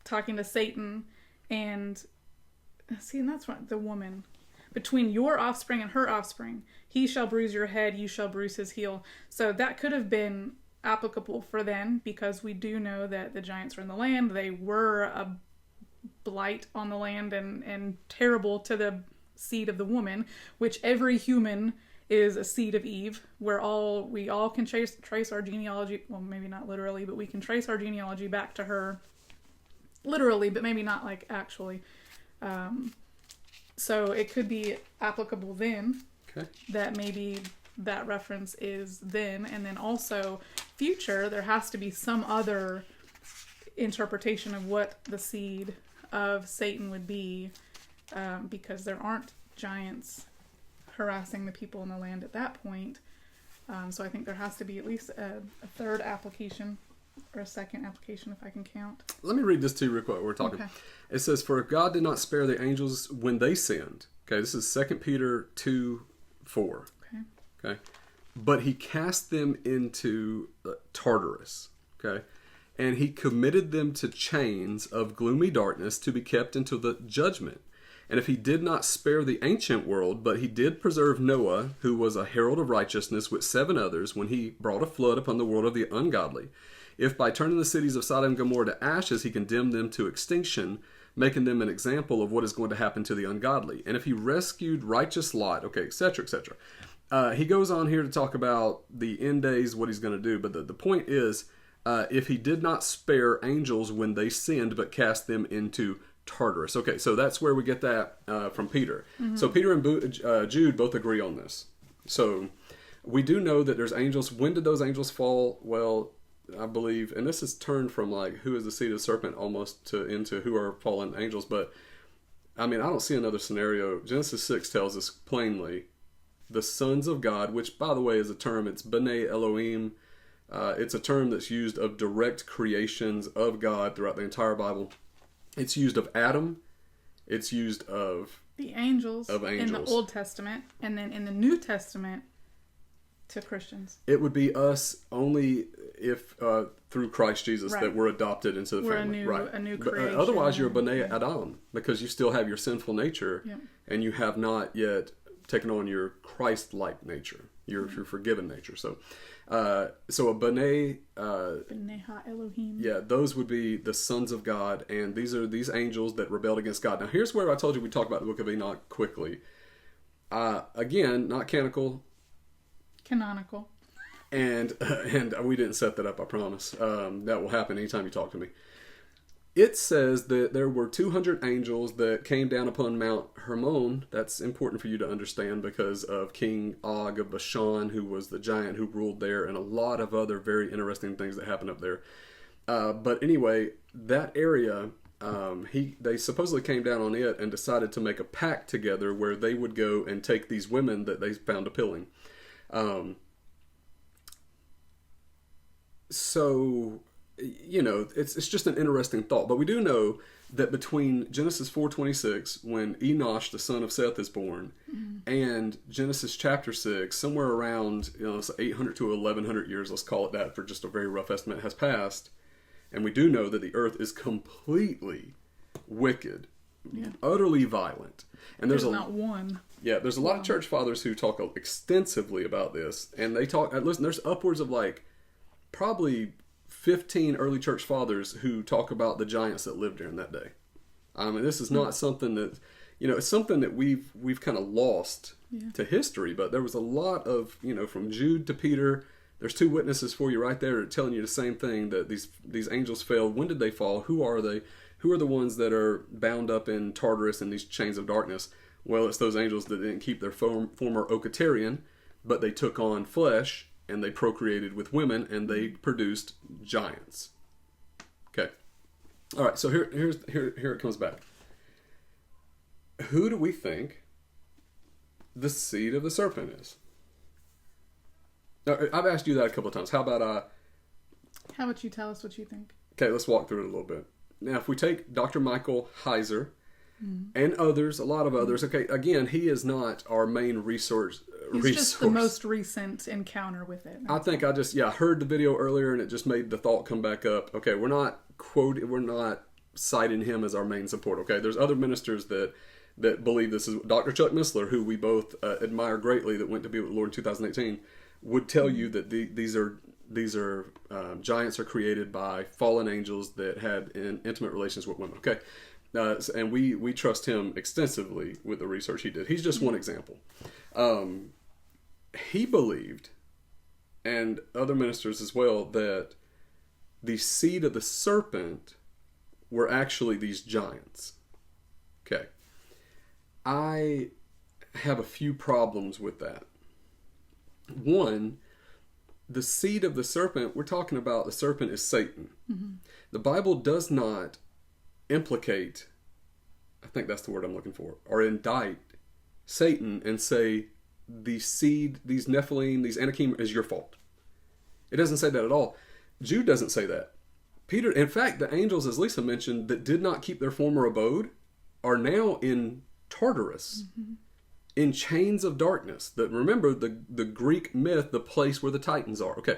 talking to Satan. And that's right, the woman. Between your offspring and her offspring. He shall bruise your head, you shall bruise his heel. So that could have been applicable for then, because we do know that the giants were in the land. They were a blight on the land and terrible to the seed of the woman, which every human is a seed of Eve. We all can trace our genealogy. Well, maybe not literally, but we can trace our genealogy back to her. Literally, but maybe not like actually. So it could be applicable then. Okay. That maybe that reference is then, and then also future, there has to be some other interpretation of what the seed of Satan would be, because there aren't giants harassing the people in the land at that point. So I think there has to be at least a third application, or a second application if I can count. Let me read this to you real quick. We're talking. Okay. It says, "For God did not spare the angels when they sinned." Okay, this is 2 Peter 2:4. Okay. "But he cast them into Tartarus." Okay. "And he committed them to chains of gloomy darkness to be kept until the judgment. And if he did not spare the ancient world, but he did preserve Noah, who was a herald of righteousness, with 7 others, when he brought a flood upon the world of the ungodly. If by turning the cities of Sodom and Gomorrah to ashes, he condemned them to extinction, making them an example of what is going to happen to the ungodly. And if he rescued righteous Lot," okay, etc., etc. He goes on here to talk about the end days, what he's going to do. But the point is, if he did not spare angels when they sinned, but cast them into Tartarus. Okay, so that's where we get that from Peter. Mm-hmm. So Peter and Jude both agree on this. So we do know that there's angels. When did those angels fall? Well, I believe, and this is turned from like who is the seed of the serpent almost into who are fallen angels. But I mean, I don't see another scenario. Genesis 6 tells us plainly the sons of God, which by the way is a term. It's B'nai Elohim. It's a term that's used of direct creations of God throughout the entire Bible. It's used of Adam. It's used of the angels in the Old Testament, and then in the New Testament to Christians. It would be us only if through Christ Jesus that we're adopted into the family. We're a new creation. But otherwise, you're B'nai Adam because you still have your sinful nature, and you have not yet taken on your Christ-like nature, your forgiven nature. So a B'nai Elohim. Yeah, those would be the sons of God, and these are these angels that rebelled against God. Now, here's where I told you we talk about the book of Enoch quickly. Again, not canonical. And we didn't set that up, I promise. That will happen anytime you talk to me. It says that there were 200 angels that came down upon Mount Hermon. That's important for you to understand because of King Og of Bashan, who was the giant who ruled there, and a lot of other very interesting things that happened up there. But anyway, that area, they supposedly came down on it and decided to make a pact together where they would go and take these women that they found appealing. So, you know, it's just an interesting thought. But we do know that between Genesis 4:26, when Enosh, the son of Seth, is born, and Genesis chapter 6, somewhere around 800 to 1100 years, let's call it that for just a very rough estimate, has passed. And we do know that the earth is completely wicked, utterly violent. And there's not one. Yeah, there's a lot of church fathers who talk extensively about this. And they talk, listen, there's upwards of probably 15 early church fathers who talk about the giants that lived during that day. I mean, this is not something that, it's something that we've kind of lost to history, but there was a lot of, from Jude to Peter, there's 2 witnesses for you right there telling you the same thing, that these angels failed. When did they fall? Who are they? Who are the ones that are bound up in Tartarus and these chains of darkness? Well, it's those angels that didn't keep their former Ocatarian, but they took on flesh, and they procreated with women, and they produced giants. Okay. All right, so here it comes back. Who do we think the seed of the serpent is? Now, I've asked you that a couple of times. How about you tell us what you think? Okay, let's walk through it a little bit. Now, if we take Dr. Michael Heiser and others, a lot of others, okay, again, he is not our main resource. He's just the most recent encounter with it. I think I heard the video earlier and it just made the thought come back up. Okay, we're not citing him as our main support. Okay, there's other ministers that believe this is Dr. Chuck Missler, who we both admire greatly, that went to be with the Lord in 2018, would tell you that these are giants are created by fallen angels that had intimate relations with women. Okay, and we trust him extensively with the research he did. He's just one example. He believed, and other ministers as well, that the seed of the serpent were actually these giants. Okay. I have a few problems with that. One, the seed of the serpent, we're talking about the serpent is Satan. Mm-hmm. The Bible does not implicate, I think that's the word I'm looking for, or indict Satan and say the seed, these Nephilim, these Anakim, is your fault. It doesn't say that at all. Jude doesn't say that. Peter, in fact, the angels, as Lisa mentioned, that did not keep their former abode are now in Tartarus, in chains of darkness. That, remember, the Greek myth, the place where the Titans are. Okay.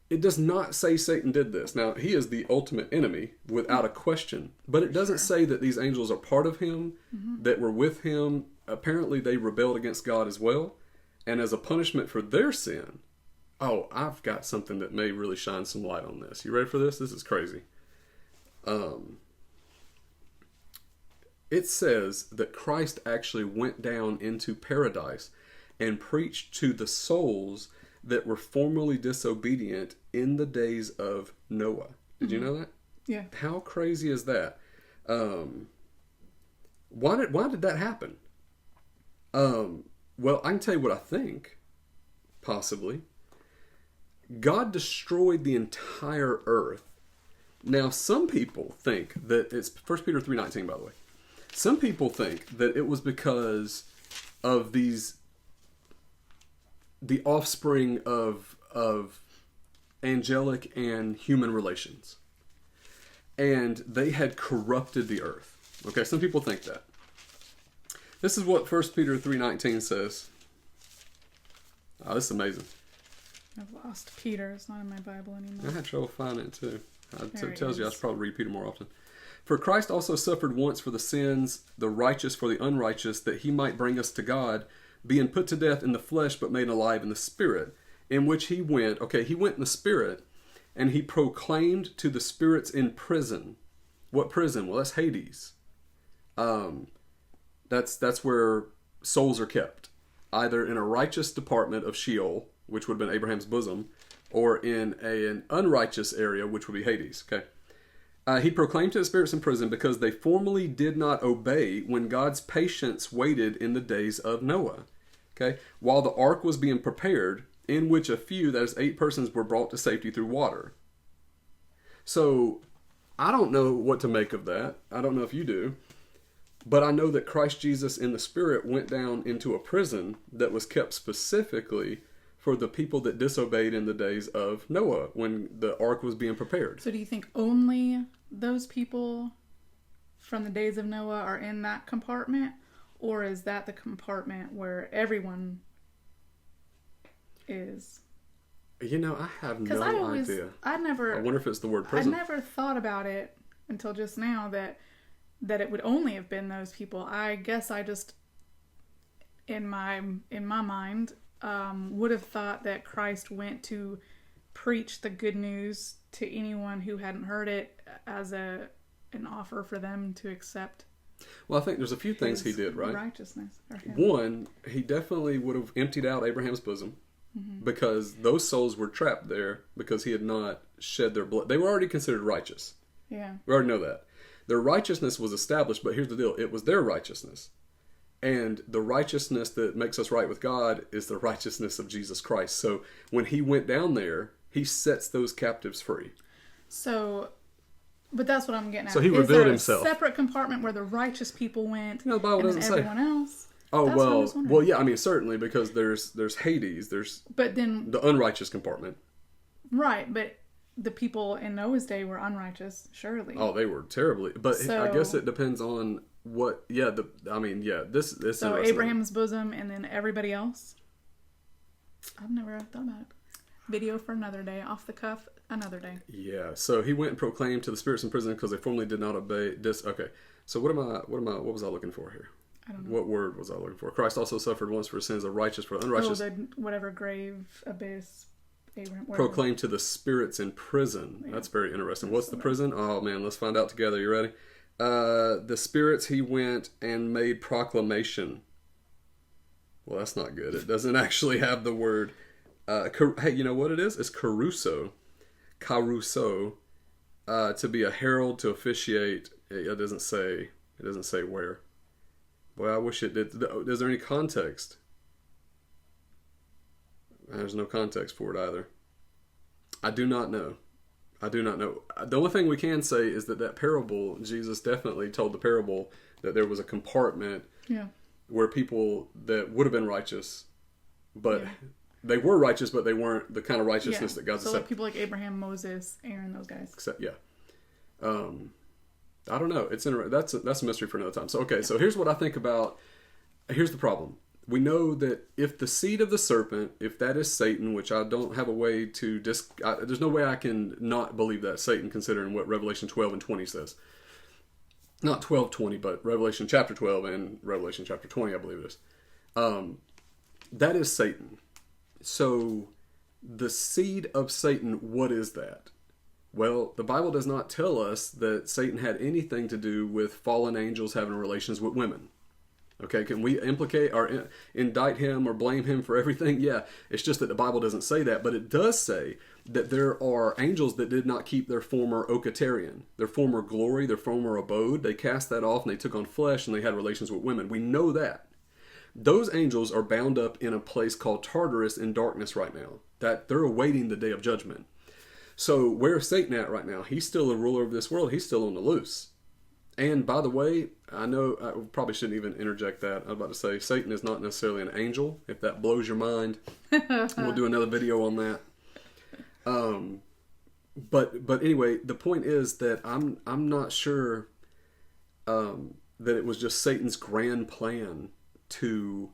It does not say Satan did this. Now, he is the ultimate enemy, without a question. But it doesn't say that these angels are part of him, that were with him. Apparently, they rebelled against God as well. And as a punishment for their sin... Oh, I've got something that may really shine some light on this. You ready for this? This is crazy. It says that Christ actually went down into paradise and preached to the souls that were formerly disobedient in the days of Noah. Did you know that? Yeah. How crazy is that? Why did that happen? Well, I can tell you what I think, possibly. God destroyed the entire earth. Now, some people think that it's 1 Peter 3:19, by the way. Some people think that it was because of the offspring of angelic and human relations. And they had corrupted the earth. Okay, some people think that. This is what 1 Peter 3:19 says. Oh, this is amazing. I've lost Peter. It's not in my Bible anymore. I had trouble finding it too. It tells is. you I should probably read Peter more often. For Christ also suffered once for the sins, the righteous for the unrighteous, that he might bring us to God, being put to death in the flesh, but made alive in the spirit, in which he went. Okay, he went in the spirit, and he proclaimed to the spirits in prison. What prison? Well, that's Hades. That's where souls are kept, either in a righteous department of Sheol, which would have been Abraham's bosom, or in an unrighteous area, which would be Hades. Okay. He proclaimed to the spirits in prison because they formerly did not obey when God's patience waited in the days of Noah. Okay. While the ark was being prepared, in which a few, that is 8 persons, were brought to safety through water. So, I don't know what to make of that. I don't know if you do. But I know that Christ Jesus in the Spirit went down into a prison that was kept specifically for the people that disobeyed in the days of Noah when the ark was being prepared. So do you think only those people from the days of Noah are in that compartment? Or is that the compartment where everyone is? You know, I have no idea. I wonder if it's the word prison. I never thought about it until just now that it would only have been those people. I guess I just, in my mind, would have thought that Christ went to preach the good news to anyone who hadn't heard it as an offer for them to accept. Well, I think there's a few things he did, right? Righteousness. One, he definitely would have emptied out Abraham's bosom because those souls were trapped there because he had not shed their blood. They were already considered righteous. Yeah. We already know that. Their righteousness was established, but here's the deal. It was their righteousness. And the righteousness that makes us right with God is the righteousness of Jesus Christ. So when he went down there, he sets those captives free. So, but that's what I'm getting at. So he revealed himself. A separate compartment where the righteous people went, the Bible doesn't say. Everyone else. Oh, well, yeah. I mean, certainly because there's Hades, there's the unrighteous compartment. Right, but the people in Noah's day were unrighteous, surely. Oh, they were terribly. But I guess it depends on what. Yeah, this. So Abraham's bosom, and then everybody else. I've never thought about it. Video for another day, off the cuff, another day. Yeah. So he went and proclaimed to the spirits in prison because they formerly did not obey this. Okay. So what was I looking for here? I don't know. What word was I looking for? Christ also suffered once for sins, the righteous for the unrighteous. Oh, whatever grave, abyss, Abraham. Proclaimed to the spirits in prison. Yeah. That's very interesting. What's the prison? Oh man, let's find out together. You ready? The spirits he went and made proclamation. Well, that's not good. It doesn't actually have the word. Hey, you know what it is? It's caruso. Caruso. To be a herald, to officiate. It doesn't say where. Boy, I wish it did. Is there any context? There's no context for it either. I do not know. The only thing we can say is that parable, Jesus definitely told the parable that there was a compartment where people that would have been righteous, but they were righteous, but they weren't the kind of righteousness that God's so like people like Abraham, Moses, Aaron, those guys. Except, I don't know. It's that's a mystery for another time. So so here's what I think about. Here's the problem. We know that if the seed of the serpent, if that is Satan, which I don't have a way to there's no way I can not believe that's Satan, considering what Revelation 12 and 20 says. Not 12:20, but Revelation chapter 12 and Revelation chapter 20, I believe it is. That is Satan. So the seed of Satan, what is that? Well, the Bible does not tell us that Satan had anything to do with fallen angels having relations with women. Okay, can we implicate or indict him or blame him for everything? Yeah, it's just that the Bible doesn't say that, but it does say that there are angels that did not keep their former okaterion, their former glory, their former abode. They cast that off and they took on flesh and they had relations with women. We know that. Those angels are bound up in a place called Tartarus in darkness right now, that they're awaiting the day of judgment. So where's Satan at right now? He's still a ruler of this world. He's still on the loose. And by the way, I know I probably shouldn't even interject that. I was about to say Satan is not necessarily an angel. If that blows your mind, we'll do another video on that. But anyway, the point is that I'm not sure that it was just Satan's grand plan to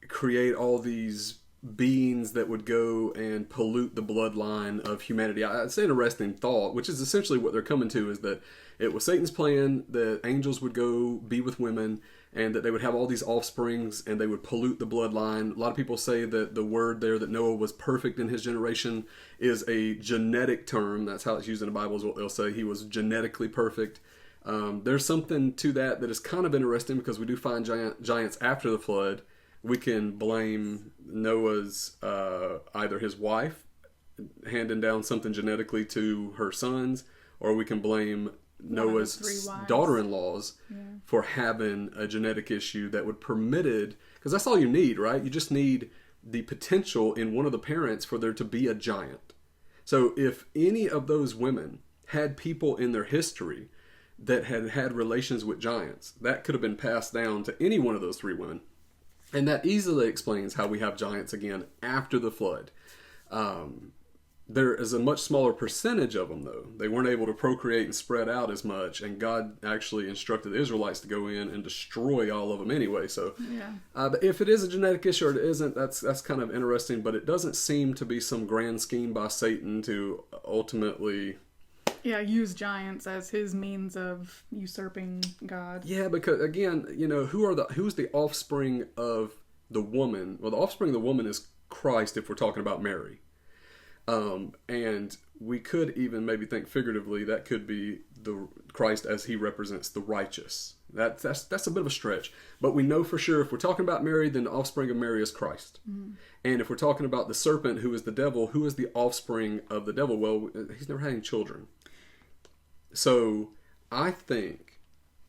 create all these beings that would go and pollute the bloodline of humanity. It's an interesting thought, which is essentially what they're coming to, is that it was Satan's plan that angels would go be with women and that they would have all these offsprings and they would pollute the bloodline. A lot of people say that the word there that Noah was perfect in his generation is a genetic term. That's how it's used in the Bible, is what they'll say. He was genetically perfect. There's something to that is kind of interesting, because we do find giants after the flood. We can blame Noah's, either his wife handing down something genetically to her sons, or we can blame Noah's daughter-in-laws for having a genetic issue that would permitted, because that's all you need, right? You just need the potential in one of the parents for there to be a giant. So if any of those women had people in their history that had had relations with giants, that could have been passed down to any one of those three women. And that easily explains how we have giants again after the flood. There is a much smaller percentage of them, though. They weren't able to procreate and spread out as much, and God actually instructed the Israelites to go in and destroy all of them anyway. So, but if it is a genetic issue or it isn't, that's kind of interesting. But it doesn't seem to be some grand scheme by Satan to ultimately use giants as his means of usurping God. Yeah, because again, who's the offspring of the woman? Well, the offspring of the woman is Christ, if we're talking about Mary. And we could even maybe think figuratively that could be the Christ as he represents the righteous. That's a bit of a stretch, but we know for sure if we're talking about Mary, then the offspring of Mary is Christ. Mm-hmm. And if we're talking about the serpent, who is the devil, who is the offspring of the devil? Well, he's never had any children. So I think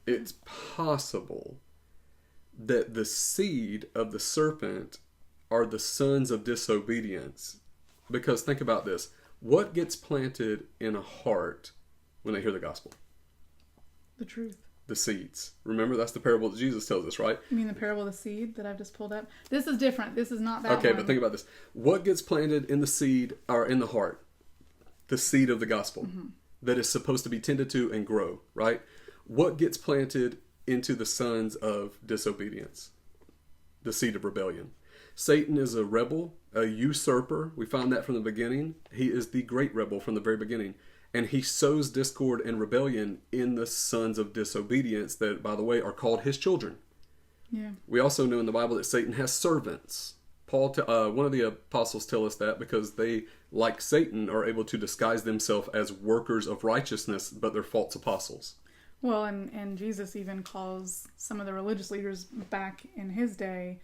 it's possible that the seed of the serpent are the sons of disobedience. Because think about this. What gets planted in a heart when they hear the gospel? The truth. The seeds. Remember, that's the parable that Jesus tells us, right? You mean the parable of the seed that I've just pulled up? This is different. This is not that Okay, one. but think about this. What gets planted in the seed, or in the heart? The seed of the gospel. Mm-hmm. That is supposed to be tended to and grow, right? What gets planted into the sons of disobedience? The seed of rebellion. Satan is a rebel, a usurper. We find that from the beginning. He is the great rebel from the very beginning. And he sows discord and rebellion in the sons of disobedience that, by the way, are called his children. Yeah. We also know in the Bible that Satan has servants. One of the apostles tell us that because they, like Satan, are able to disguise themselves as workers of righteousness, but they're false apostles. Well, and Jesus even calls some of the religious leaders back in his day,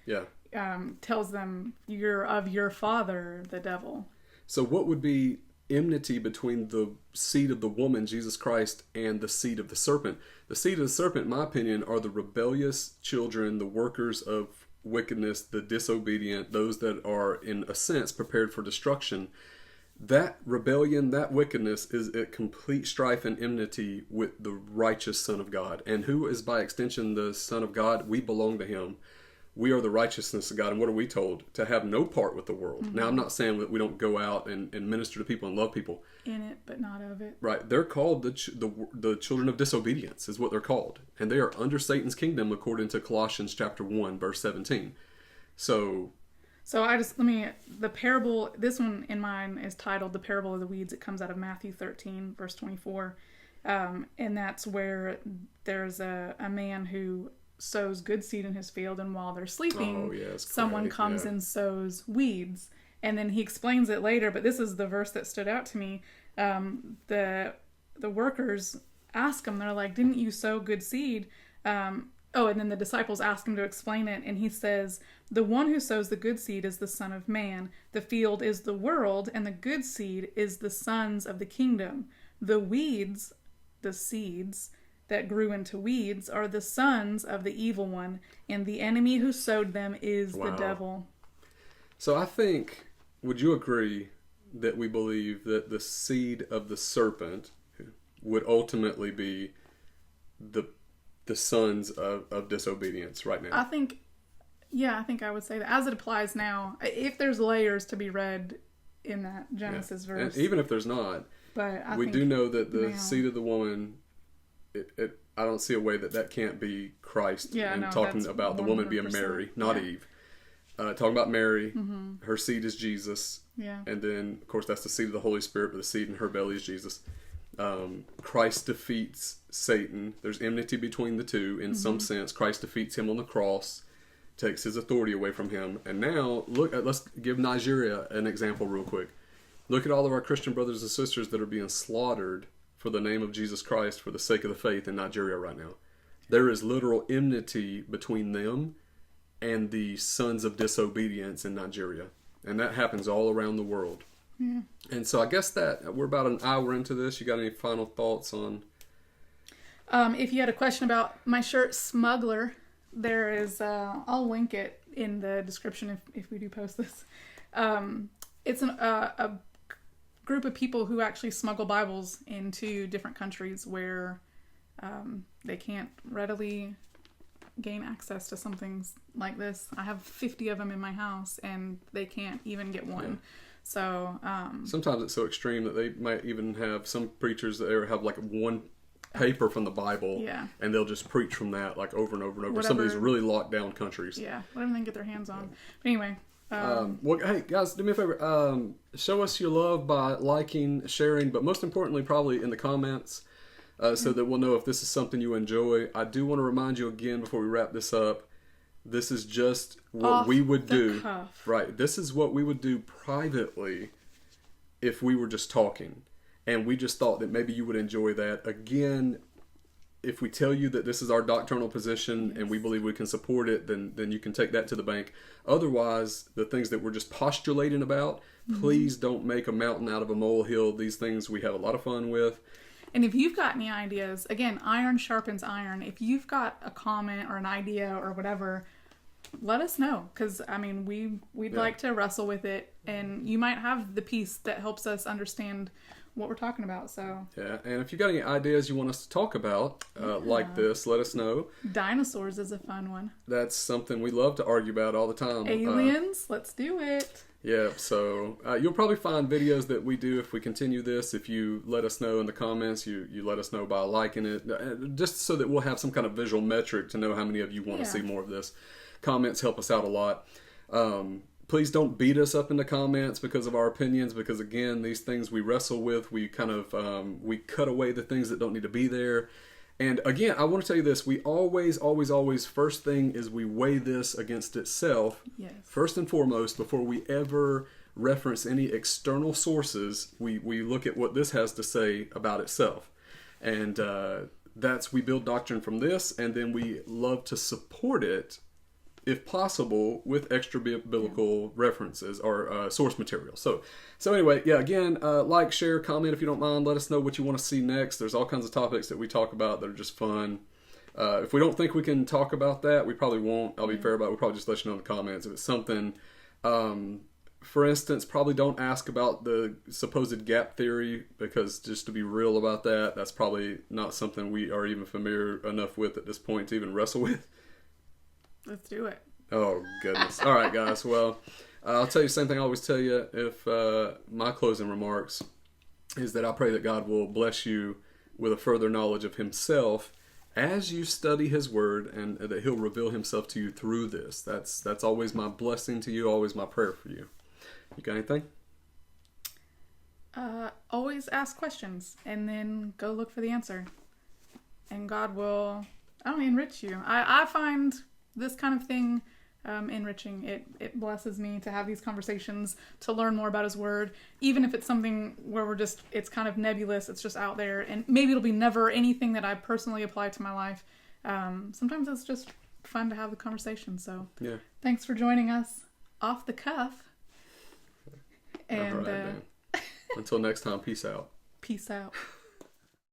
tells them, you're of your father, the devil. So what would be enmity between the seed of the woman, Jesus Christ, and the seed of the serpent? The seed of the serpent, in my opinion, are the rebellious children, the workers of wickedness, the disobedient, those that are, in a sense, prepared for destruction. that rebellion, that wickedness is at complete strife and enmity with the righteous Son of God. And who is by extension the Son of God? We belong to him. We are the righteousness of God. And what are we told? To have no part with the world. Mm-hmm. Now, I'm not saying that we don't go out and minister to people and love people. In it, but not of it. Right. They're called the children of disobedience is what they're called. And they are under Satan's kingdom according to Colossians chapter 1, verse 17. So the parable, this one in mine is titled The Parable of the Weeds. It comes out of Matthew 13, verse 24. And that's where there's a man who sows good seed in his field, and while they're sleeping, someone comes and sows weeds. And then he explains it later, but this is the verse that stood out to me. The workers ask him, they're like, didn't you sow good seed? And then the disciples ask him to explain it, and he says, the one who sows the good seed is the Son of Man. The field is the world, and the good seed is the sons of the kingdom. The weeds, the seeds that grew into weeds, are the sons of the evil one, and the enemy who sowed them is the devil. So I think, would you agree that we believe that the seed of the serpent would ultimately be the sons of disobedience right now? I think I would say that, as it applies now, if there's layers to be read in that Genesis verse. And even if there's not, but we do know that the seed of the woman, I don't see a way that can't be Christ. Talking about the woman being Mary, not Eve. Talking about Mary, her seed is Jesus. Yeah. And then, of course, that's the seed of the Holy Spirit, but the seed in her belly is Jesus. Christ defeats Satan. There's enmity between the two in some sense. Christ defeats him on the cross, takes his authority away from him. And now, let's give Nigeria an example real quick. Look at all of our Christian brothers and sisters that are being slaughtered for the name of Jesus Christ for the sake of the faith in Nigeria right now. There is literal enmity between them and the sons of disobedience in Nigeria. And that happens all around the world. Yeah. And so I guess that we're about an hour into this. You got any final thoughts on? If you had a question about my shirt, Smuggler, there is, I'll link it in the description if we do post this. It's a group of people who actually smuggle Bibles into different countries where they can't readily gain access to something like this. I have 50 of them in my house, and they can't even get one. Yeah. So sometimes it's so extreme that they might even have some preachers that have like one paper from the Bible, and they'll just preach from that like over and over and over. Whatever, some of these really locked down countries. Yeah, whatever they can get their hands on. But anyway. Well, hey guys, do me a favor. Show us your love by liking, sharing, but most importantly, probably in the comments, so that we'll know if this is something you enjoy. I do want to remind you again before we wrap this up. This is just what we would do. Cuff. Right. This is what we would do privately if we were just talking. And we just thought that maybe you would enjoy that. Again, if we tell you that this is our doctrinal position and we believe we can support it, then you can take that to the bank. Otherwise, the things that we're just postulating about, please don't make a mountain out of a molehill. These things we have a lot of fun with. And if you've got any ideas, again, iron sharpens iron. If you've got a comment or an idea or whatever, let us know. Because, I mean, we'd like to wrestle with it. And you might have the piece that helps us understand what we're talking about. So yeah, and if you got any ideas you want us to talk about like this, let us know. Dinosaurs is a fun one. That's something we love to argue about all the time. Aliens, let's do it. Yeah, so you'll probably find videos that we do if we continue this. If you let us know in the comments, you let us know by liking it, just so that we'll have some kind of visual metric to know how many of you want to see more of this. Comments help us out a lot. Please don't beat us up in the comments because of our opinions, because again, these things we wrestle with, we kind of we cut away the things that don't need to be there. And again, I want to tell you this, we always, first thing is we weigh this against itself. Yes. First and foremost, before we ever reference any external sources, we look at what this has to say about itself. And we build doctrine from this, and then we love to support it, if possible, with extra biblical references or source material. So anyway, again, like, share, comment if you don't mind. Let us know what you want to see next. There's all kinds of topics that we talk about that are just fun. If we don't think we can talk about that, we probably won't. I'll be fair about it. We'll probably just let you know in the comments. If it's something for instance, probably don't ask about the supposed gap theory, because just to be real about that, that's probably not something we are even familiar enough with at this point to even wrestle with. Let's do it. Oh, goodness. All right, guys. Well, I'll tell you the same thing I always tell you. If my closing remarks is that I pray that God will bless you with a further knowledge of himself as you study his word, and that he'll reveal himself to you through this. That's always my blessing to you, always my prayer for you. You got anything? Always ask questions and then go look for the answer. And God will enrich you. I find this kind of thing enriching. It blesses me to have these conversations, to learn more about his word, even if it's something where it's kind of nebulous, it's just out there, and maybe it'll be never anything that I personally apply to my life. Sometimes it's just fun to have the conversation. So yeah, thanks for joining us off the cuff. And all right, until next time, peace out. Peace out.